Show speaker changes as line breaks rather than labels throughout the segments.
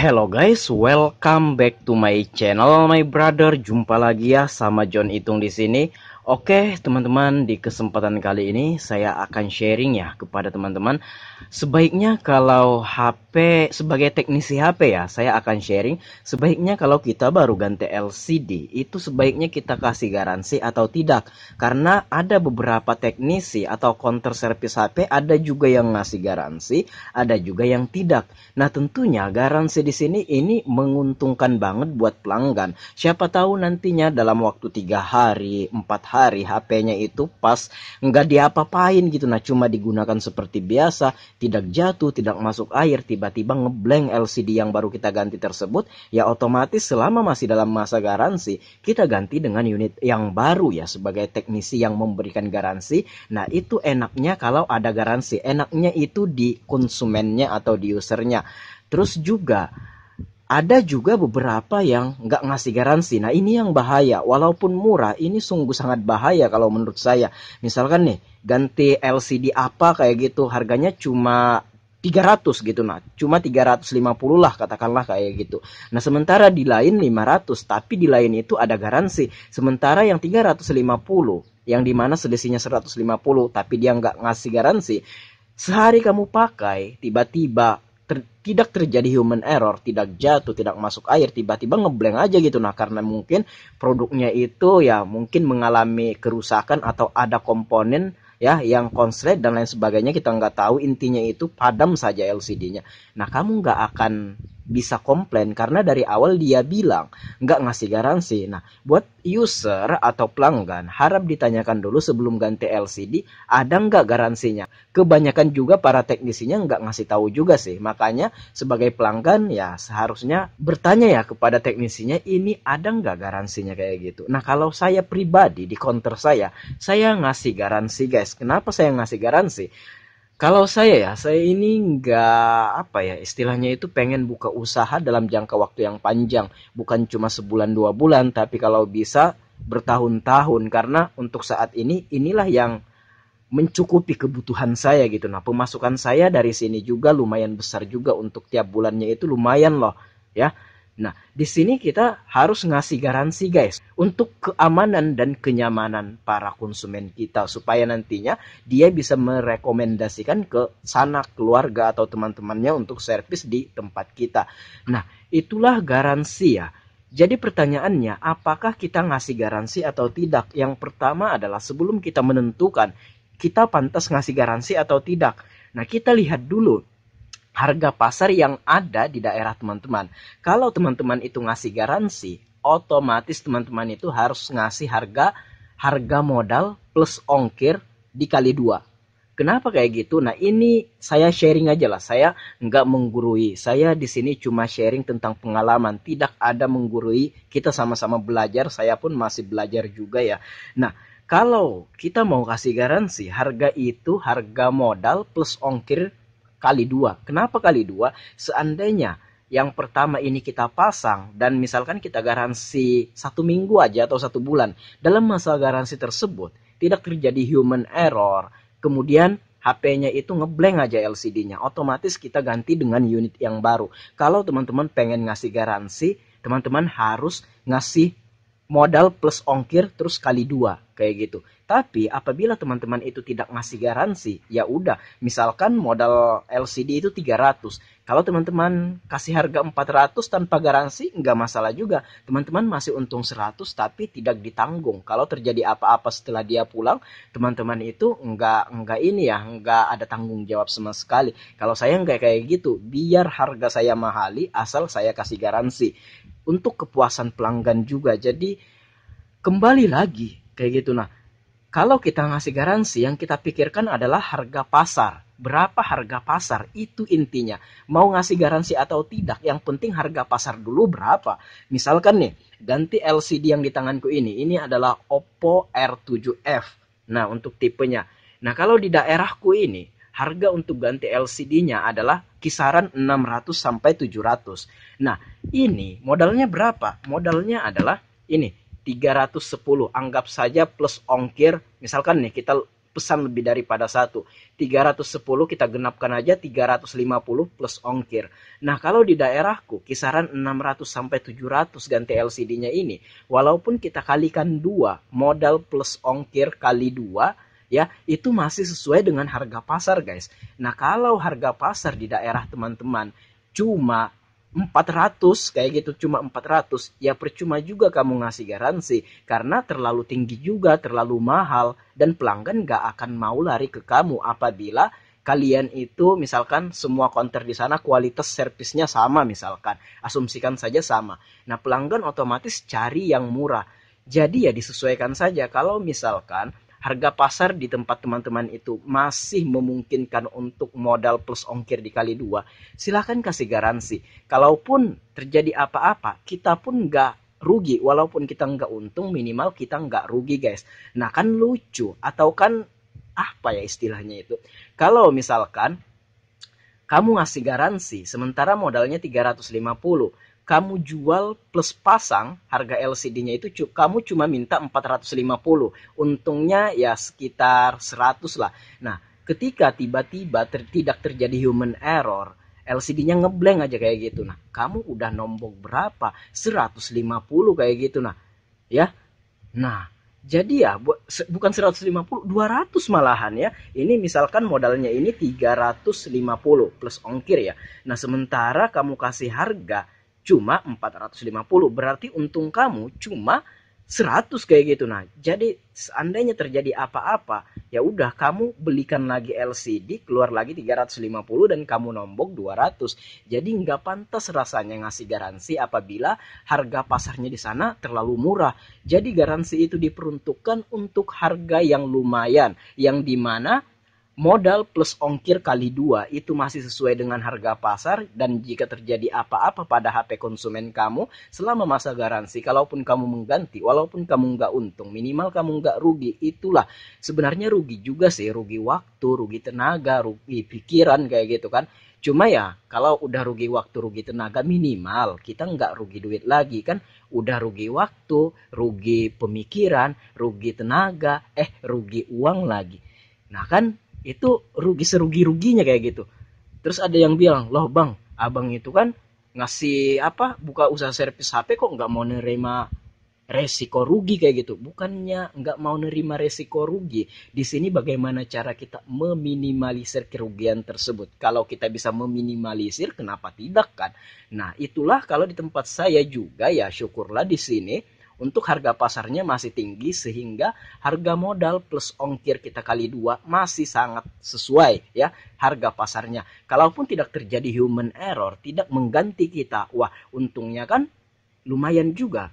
Hello guys, welcome back to my channel, my brother. Jumpa lagi ya sama John Itung di sini. Oke, teman-teman, di kesempatan kali ini saya akan sharing ya kepada teman-teman. Sebaiknya kalau HP sebagai teknisi HP ya, saya akan sharing. Sebaiknya kalau kita baru ganti LCD, itu sebaiknya kita kasih garansi atau tidak. Karena ada beberapa teknisi atau counter service HP, ada juga yang ngasih garansi, ada juga yang tidak. Nah, tentunya garansi di sini ini menguntungkan banget buat pelanggan. Siapa tahu nantinya dalam waktu 3 hari, 4 hari HP-nya itu pas nggak diapa-apain gitu. Nah, cuma digunakan seperti biasa, tidak jatuh, tidak masuk air, tiba-tiba ngeblank LCD yang baru kita ganti tersebut, ya otomatis selama masih dalam masa garansi, kita ganti dengan unit yang baru ya sebagai teknisi yang memberikan garansi. Nah, itu enaknya kalau ada garansi. Enaknya itu di konsumennya atau di usernya. Terus juga ada juga beberapa yang nggak ngasih garansi. Nah, ini yang bahaya. Walaupun murah, ini sungguh sangat bahaya kalau menurut saya. Misalkan nih, ganti LCD apa kayak gitu, harganya cuma 300 gitu. Nah, cuma 350 lah katakanlah kayak gitu. Nah, sementara di lain 500, tapi di lain itu ada garansi. Sementara yang 350, yang dimana selisihnya 150, tapi dia nggak ngasih garansi. Sehari kamu pakai, tiba-tiba tidak terjadi human error, tidak jatuh, tidak masuk air, tiba-tiba ngeblank aja gitu. Nah, karena mungkin produknya itu ya mungkin mengalami kerusakan atau ada komponen ya yang konslet dan lain sebagainya, kita nggak tahu, intinya itu padam saja LCD-nya. Nah, kamu nggak akan bisa komplain karena dari awal dia bilang nggak ngasih garansi. Nah, buat user atau pelanggan harap ditanyakan dulu sebelum ganti LCD ada nggak garansinya. Kebanyakan juga para teknisinya nggak ngasih tahu juga sih. Makanya sebagai pelanggan ya seharusnya bertanya ya kepada teknisinya, ini ada nggak garansinya kayak gitu. Nah, kalau saya pribadi di counter saya ngasih garansi guys. Kenapa saya ngasih garansi? Kalau saya ini nggak apa ya, istilahnya itu pengen buka usaha dalam jangka waktu yang panjang, bukan cuma sebulan 2 bulan, tapi kalau bisa bertahun-tahun, karena untuk saat ini inilah yang mencukupi kebutuhan saya gitu. Nah, pemasukan saya dari sini juga lumayan besar juga, untuk tiap bulannya itu lumayan loh ya. Nah, di sini kita harus ngasih garansi guys untuk keamanan dan kenyamanan para konsumen kita, supaya nantinya dia bisa merekomendasikan ke sanak keluarga atau teman-temannya untuk servis di tempat kita. Nah, itulah garansi ya. Jadi pertanyaannya, apakah kita ngasih garansi atau tidak? Yang pertama adalah sebelum kita menentukan kita pantas ngasih garansi atau tidak. Nah, kita lihat dulu harga pasar yang ada di daerah teman-teman. Kalau teman-teman itu ngasih garansi, otomatis teman-teman itu harus ngasih harga modal plus ongkir dikali 2. Kenapa kayak gitu? Nah, ini saya sharing aja lah. Saya nggak menggurui. Saya di sini cuma sharing tentang pengalaman. Tidak ada menggurui. Kita sama-sama belajar. Saya pun masih belajar juga ya. Nah, kalau kita mau kasih garansi, harga itu harga modal plus ongkir kali 2. Kenapa kali 2? Seandainya yang pertama ini kita pasang dan misalkan kita garansi 1 minggu aja atau 1 bulan. Dalam masa garansi tersebut tidak terjadi human error, kemudian HP-nya itu ngeblank aja LCD-nya, otomatis kita ganti dengan unit yang baru. Kalau teman-teman pengen ngasih garansi, teman-teman harus ngasih modal plus ongkir terus kali 2 kayak gitu. Tapi apabila teman-teman itu tidak ngasih garansi, ya udah, misalkan modal LCD itu 300. Kalau teman-teman kasih harga 400 tanpa garansi, nggak masalah juga. Teman-teman masih untung 100 tapi tidak ditanggung. Kalau terjadi apa-apa setelah dia pulang, teman-teman itu nggak ini ya, nggak ada tanggung jawab sama sekali. Kalau saya nggak kayak gitu, biar harga saya mahali asal saya kasih garansi. Untuk kepuasan pelanggan juga. Jadi kembali lagi kayak gitu. Nah, kalau kita ngasih garansi, yang kita pikirkan adalah harga pasar. Berapa harga pasar? Itu intinya. Mau ngasih garansi atau tidak, yang penting harga pasar dulu berapa. Misalkan nih, ganti LCD yang di tanganku ini adalah Oppo R7F. Nah, untuk tipenya. Nah, kalau di daerahku ini, harga untuk ganti LCD-nya adalah kisaran 600 sampai 700. Nah, ini modalnya berapa? Modalnya adalah ini 310. Anggap saja plus ongkir. Misalkan nih kita pesan lebih daripada satu. 310 kita genapkan aja 350 plus ongkir. Nah, kalau di daerahku kisaran 600 sampai 700 ganti LCD-nya ini, walaupun kita kalikan 2, modal plus ongkir kali 2, ya, itu masih sesuai dengan harga pasar, guys. Nah, kalau harga pasar di daerah teman-teman cuma 400 kayak gitu, cuma 400, ya percuma juga kamu ngasih garansi karena terlalu tinggi juga, terlalu mahal, dan pelanggan gak akan mau lari ke kamu apabila kalian itu misalkan semua counter di sana kualitas servisnya sama, misalkan asumsikan saja sama. Nah, pelanggan otomatis cari yang murah. Jadi ya disesuaikan saja. Kalau misalkan harga pasar di tempat teman-teman itu masih memungkinkan untuk modal plus ongkir dikali 2, silahkan kasih garansi. Kalaupun terjadi apa-apa, kita pun nggak rugi. Walaupun kita nggak untung, minimal kita nggak rugi, guys. Nah, kan lucu. Atau kan apa ya istilahnya itu. Kalau misalkan kamu ngasih garansi, sementara modalnya 350, kamu jual plus pasang, harga LCD-nya itu kamu cuma minta 450. Untungnya ya sekitar 100 lah. Nah, ketika tiba-tiba tidak terjadi human error, LCD-nya ngeblank aja kayak gitu. Nah, kamu udah nombok berapa? 150 kayak gitu. Nah, ya. Nah, jadi ya bukan 150, 200 malahan ya. Ini misalkan modalnya ini 350 plus ongkir ya. Nah, sementara kamu kasih harga cuma 450, berarti untung kamu cuma 100 kayak gitu. Nah, jadi seandainya terjadi apa-apa, ya udah kamu belikan lagi LCD, keluar lagi 350 dan kamu nombok 200. Jadi nggak pantas rasanya ngasih garansi apabila harga pasarnya di sana terlalu murah. Jadi garansi itu diperuntukkan untuk harga yang lumayan, yang dimana modal plus ongkir kali 2 itu masih sesuai dengan harga pasar, dan jika terjadi apa-apa pada HP konsumen kamu selama masa garansi, kalaupun kamu mengganti, walaupun kamu nggak untung, minimal kamu nggak rugi. Itulah sebenarnya rugi juga sih, rugi waktu, rugi tenaga, rugi pikiran kayak gitu kan. Cuma ya kalau udah rugi waktu, rugi tenaga, minimal kita nggak rugi duit lagi kan. Udah rugi waktu, rugi pemikiran, rugi tenaga, rugi uang lagi. Nah kan itu rugi serugi-ruginya kayak gitu. Terus ada yang bilang, loh bang, abang itu kan ngasih apa, buka usaha servis HP kok nggak mau nerima resiko rugi kayak gitu. Bukannya nggak mau nerima resiko rugi. Di sini bagaimana cara kita meminimalisir kerugian tersebut. Kalau kita bisa meminimalisir, kenapa tidak kan? Nah, itulah kalau di tempat saya juga ya syukurlah di sini untuk harga pasarnya masih tinggi sehingga harga modal plus ongkir kita kali 2 masih sangat sesuai ya harga pasarnya. Kalaupun tidak terjadi human error, tidak mengganti kita, wah untungnya kan lumayan juga.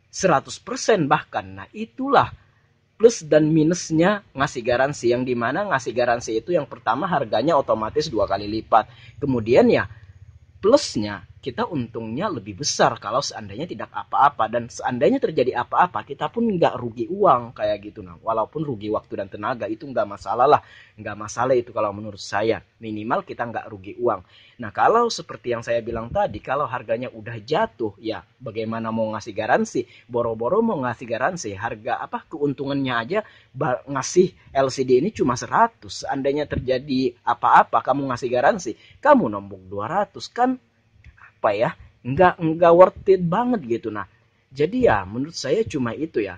100% bahkan. Nah, itulah plus dan minusnya ngasih garansi, yang dimana ngasih garansi itu yang pertama harganya otomatis 2 kali lipat. Kemudian ya plusnya kita untungnya lebih besar kalau seandainya tidak apa-apa, dan seandainya terjadi apa-apa kita pun nggak rugi uang kayak gitu. Nah, walaupun rugi waktu dan tenaga itu nggak masalah lah, nggak masalah itu kalau menurut saya, minimal kita nggak rugi uang. Nah, kalau seperti yang saya bilang tadi, kalau harganya udah jatuh ya bagaimana mau ngasih garansi, boro-boro mau ngasih garansi, harga apa keuntungannya aja ngasih LCD ini cuma 100. Seandainya terjadi apa-apa kamu ngasih garansi, kamu nombok 200 kan apa ya, nggak worth it banget gitu. Nah, jadi ya menurut saya cuma itu ya,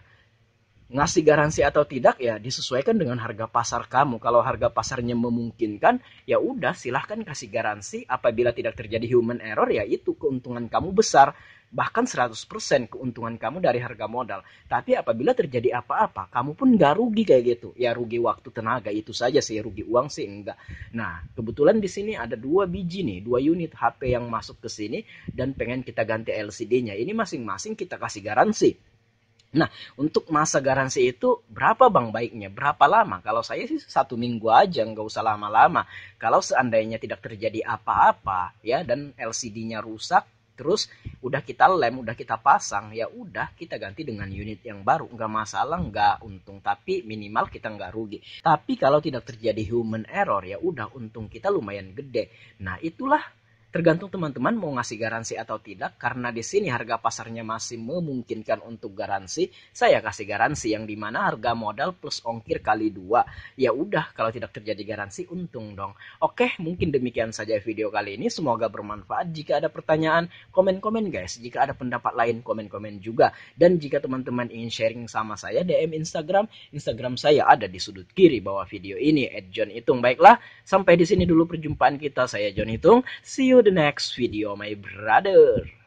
ngasih garansi atau tidak ya disesuaikan dengan harga pasar kamu. Kalau harga pasarnya memungkinkan, ya udah silahkan kasih garansi. Apabila tidak terjadi human error, ya itu keuntungan kamu besar. Bahkan 100% keuntungan kamu dari harga modal. Tapi apabila terjadi apa-apa, kamu pun nggak rugi kayak gitu. Ya rugi waktu tenaga itu saja sih, rugi uang sih enggak. Nah, kebetulan di sini ada 2 biji nih, 2 unit HP yang masuk ke sini dan pengen kita ganti LCD-nya. Ini masing-masing kita kasih garansi. Nah, untuk masa garansi itu berapa bang baiknya? Berapa lama? Kalau saya sih 1 minggu aja, nggak usah lama-lama. Kalau seandainya tidak terjadi apa-apa ya dan LCD-nya rusak, terus udah kita lem, udah kita pasang, ya udah kita ganti dengan unit yang baru. Nggak masalah, nggak untung, tapi minimal kita nggak rugi. Tapi kalau tidak terjadi human error, ya udah untung kita lumayan gede. Nah, itulah Tergantung teman-teman mau ngasih garansi atau tidak, karena di sini harga pasarnya masih memungkinkan untuk garansi. Saya kasih garansi yang dimana harga modal plus ongkir kali 2. Ya udah, kalau tidak terjadi garansi untung dong. Oke, mungkin demikian saja video kali ini. Semoga bermanfaat. Jika ada pertanyaan, komen-komen guys. Jika ada pendapat lain, komen-komen juga. Dan jika teman-teman ingin sharing sama saya, DM Instagram saya ada di sudut kiri bawah video ini @johnitung. Baiklah, sampai di sini dulu perjumpaan kita. Saya John Hitung. See you the next video, my brother.